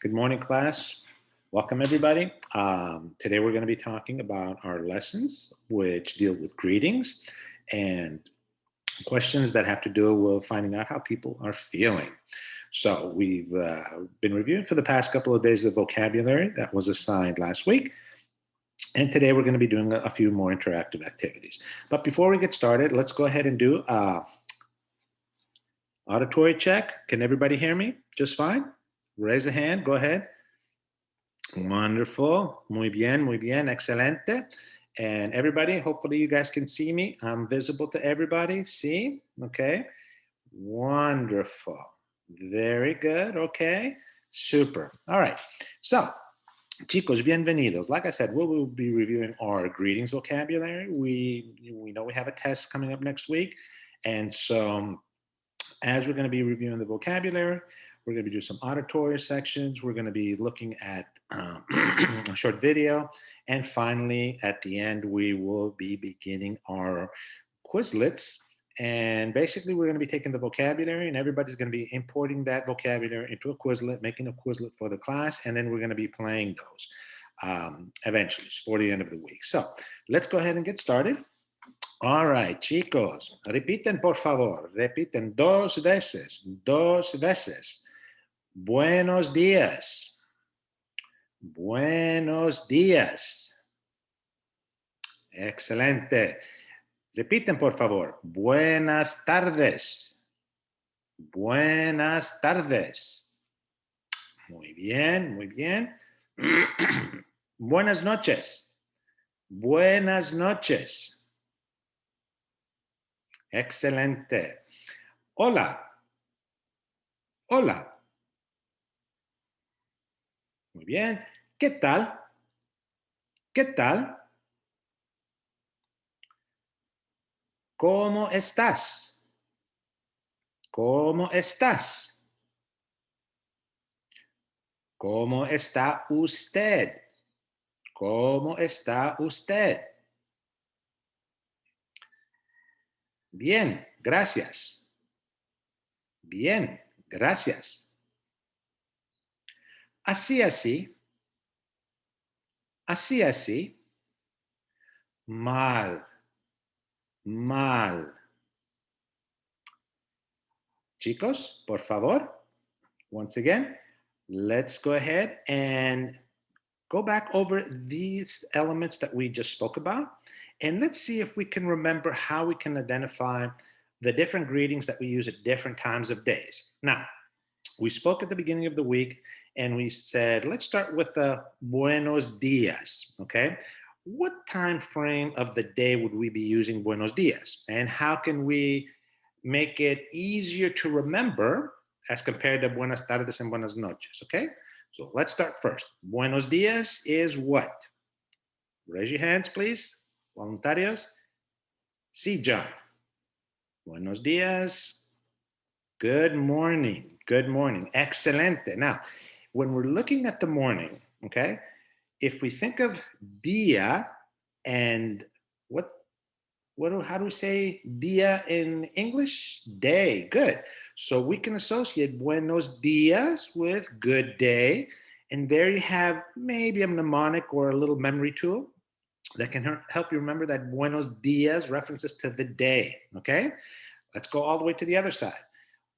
Good morning, class. Welcome, everybody. Today we're going to be talking about our lessons, which deal with greetings and questions that have to do with finding out how people are feeling. So we've been reviewing for the past couple of days the vocabulary that was assigned last week. And today we're going to be doing a few more interactive activities. But before we get started, let's go ahead and do auditory check. Can everybody hear me just fine? Raise a hand. Go ahead. Wonderful. Muy bien, excelente. And everybody, hopefully you guys can see me. I'm visible to everybody. See? Okay. Wonderful. Very good. Okay. Super. All right. So, chicos, bienvenidos. Like I said, we will be reviewing our greetings vocabulary. We know we have a test coming up next week. And so, as we're going to be reviewing the vocabulary, we're going to be doing some auditory sections. We're going to be looking at a short video. And finally, at the end, we will be beginning our Quizlets. And basically, we're going to be taking the vocabulary and everybody's going to be importing that vocabulary into a Quizlet, making a Quizlet for the class. And then we're going to be playing those eventually for the end of the week. So let's go ahead and get started. All right, chicos, repiten por favor, repiten dos veces. Buenos días. Buenos días. Excelente. Repiten por favor. Buenas tardes. Buenas tardes. Muy bien, muy bien. Buenas noches. Buenas noches. Excelente. Hola. Hola. Muy bien. ¿Qué tal? ¿Qué tal? ¿Cómo estás? ¿Cómo estás? ¿Cómo está usted? ¿Cómo está usted? Bien, gracias. Bien, gracias. Así, así. Así, así. Mal. Mal. Chicos, por favor, once again, let's go ahead and go back over these elements that we just spoke about. And let's see if we can remember how we can identify the different greetings that we use at different times of days. Now, we spoke at the beginning of the week and we said, let's start with the buenos dias, okay? What time frame of the day would we be using buenos dias? And how can we make it easier to remember as compared to buenas tardes and buenas noches, okay? So let's start first. Buenos dias is what? Raise your hands, please. Voluntarios. Sí, John. Buenos dias. Good morning. Good morning. Excelente. Now, when we're looking at the morning, okay, if we think of dia and how do we say dia in English? Day. Good. So we can associate buenos dias with good day. And there you have maybe a mnemonic or a little memory tool that can help you remember that buenos dias references to the day. Okay. Let's go all the way to the other side.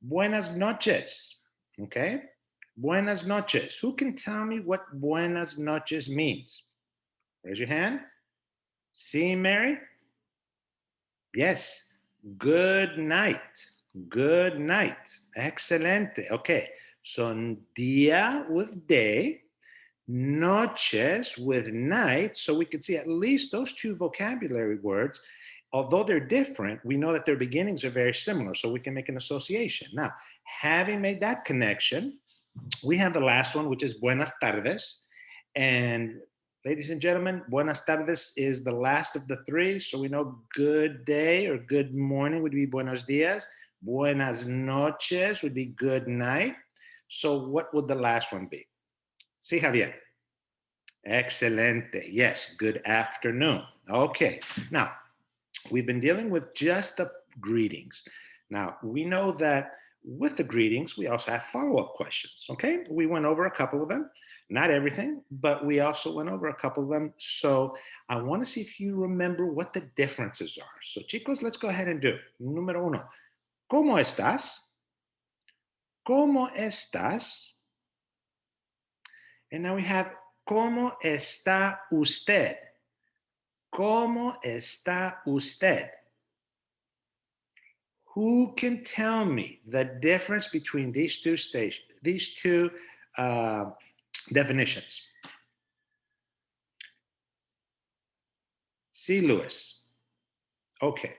Buenas noches. Okay. Buenas noches. Who can tell me what buenas noches means? Raise your hand. See, Mary? Yes. Good night. Good night. Excelente. Okay. So dia with day, noches with night. So we can see at least those two vocabulary words. Although they're different, we know that their beginnings are very similar. So we can make an association. Now, having made that connection, we have the last one, which is buenas tardes. And ladies and gentlemen, buenas tardes is the last of the three. So we know good day or good morning would be buenos dias. Buenas noches would be good night. So what would the last one be? Sí, Javier. Excelente. Yes, good afternoon. Okay. Now, we've been dealing with just the greetings. Now, we know that with the greetings, we also have follow-up questions, okay? We went over a couple of them, not everything, but we also went over a couple of them. So I want to see if you remember what the differences are. So chicos, let's go ahead and do it. Número uno, ¿cómo estás? ¿Cómo estás? And now we have, ¿cómo está usted? ¿Cómo está usted? Who can tell me the difference between these two definitions? Sí, Luis. Okay.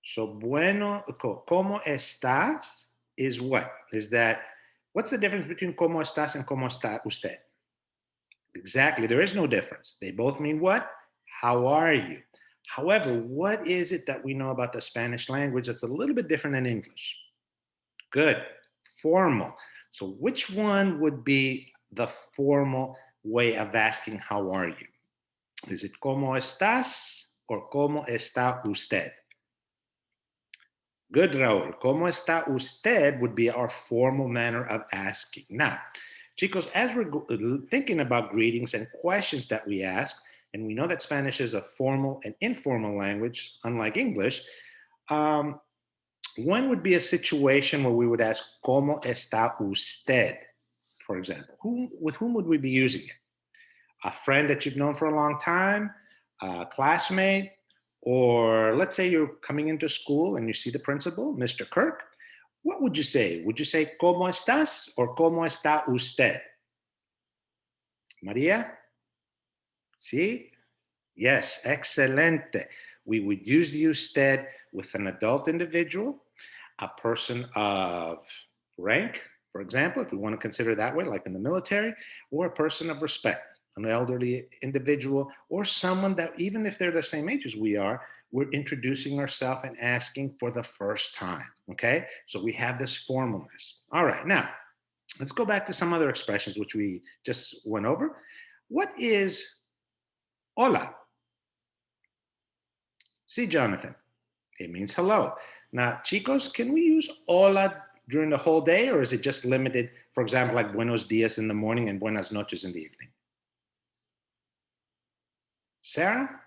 So, bueno, ¿cómo estás is what? Is that, what's the difference between ¿cómo estás and ¿cómo está usted? Exactly. There is no difference. They both mean what? How are you? However, what is it that we know about the Spanish language that's a little bit different than English? Good. Formal. So which one would be the formal way of asking how are you? Is it ¿cómo estás or ¿cómo está usted? Good, Raul. ¿Cómo está usted would be our formal manner of asking. Now, chicos, as we're thinking about greetings and questions that we ask, and we know that Spanish is a formal and informal language, unlike English, when would be a situation where we would ask, ¿Cómo está usted? For example, with whom would we be using it? A friend that you've known for a long time, a classmate, or let's say you're coming into school and you see the principal, Mr. Kirk. What would you say? Would you say, ¿Cómo estás? Or ¿Cómo está usted? Maria? Sí? Yes, excelente. We would use the usted with an adult individual, a person of rank, for example, if we want to consider it that way, like in the military, or a person of respect, an elderly individual, or someone that, even if they're the same age as we are, we're introducing ourselves and asking for the first time. Okay, so we have this formalness. All right, now let's go back to some other expressions which we just went over. What is hola? See, Jonathan, it means hello. Now, chicos, can we use hola during the whole day, or is it just limited, for example, like buenos dias in the morning and buenas noches in the evening? Sarah?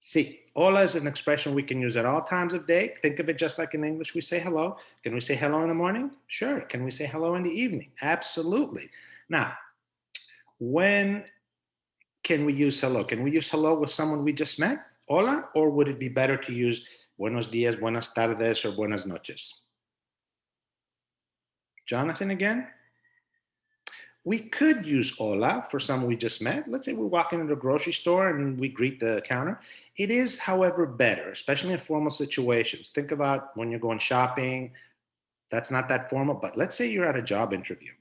Sí, hola is an expression we can use at all times of day. Think of it just like in English, we say hello. Can we say hello in the morning? Sure. Can we say hello in the evening? Absolutely. Now, when can we use hello? Can we use hello with someone we just met? Hola, or would it be better to use buenos dias, buenas tardes, or buenas noches? Jonathan again? We could use hola for someone we just met. Let's say we're walking into a grocery store and we greet the counter. It is, however, better, especially in formal situations. Think about when you're going shopping. That's not that formal, but let's say you're at a job interview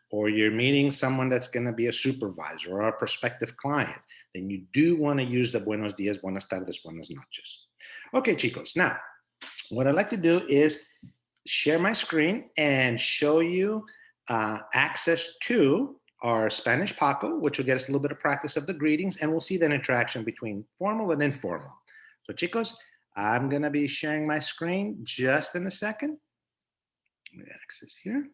or you're meeting someone that's going to be a supervisor or a prospective client. Then you do want to use the buenos dias, buenas tardes, buenas noches. Okay, chicos. Now, what I'd like to do is share my screen and show you access to our Spanish Paco, which will get us a little bit of practice of the greetings, and we'll see that interaction between formal and informal. So, chicos, I'm going to be sharing my screen just in a second. Let me access here.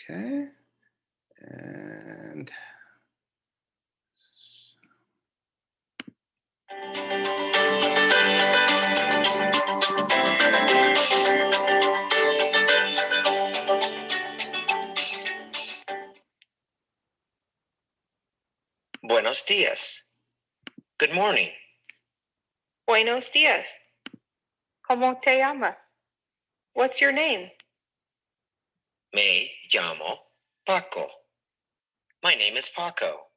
Okay. And Buenos dias. Good morning. Buenos dias. ¿Cómo te llamas? What's your name? Me llamo Paco. My name is Paco.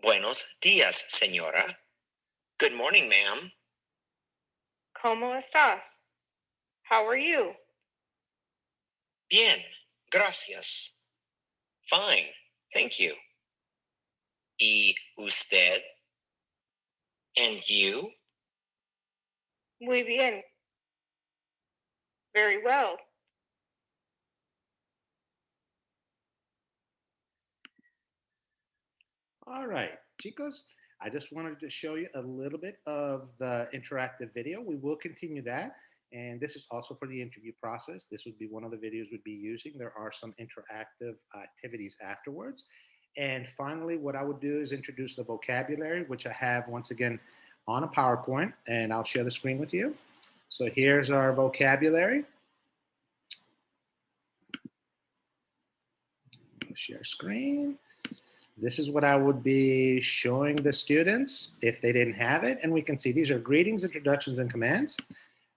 Buenos dias, señora. Good morning, ma'am. ¿Cómo estás? How are you? Bien, gracias. Fine, thank you. ¿Y usted? And you? Muy bien. Very well. All right, chicos, I just wanted to show you a little bit of the interactive video. We will continue that. And this is also for the interview process. This would be one of the videos we'd be using. There are some interactive activities afterwards. And finally, what I would do is introduce the vocabulary, which I have once again on a PowerPoint, and I'll share the screen with you. So here's our vocabulary. Share screen. This is what I would be showing the students if they didn't have it. And we can see these are greetings, introductions, and commands.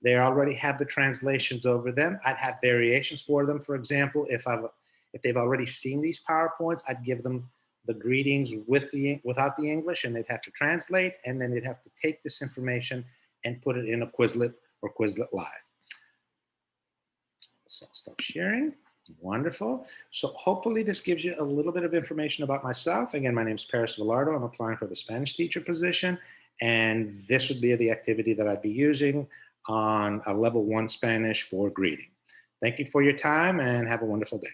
They already have the translations over them. I'd have variations for them. For example, if they've already seen these PowerPoints, I'd give them the greetings without the English, and they'd have to translate, and then they'd have to take this information and put it in a Quizlet or Quizlet Live. So I'll stop sharing. Wonderful. So hopefully this gives you a little bit of information about myself. Again, my name is Paris Velardo. I'm applying for the Spanish teacher position, and this would be the activity that I'd be using on a level 1 Spanish for greeting. Thank you for your time and have a wonderful day.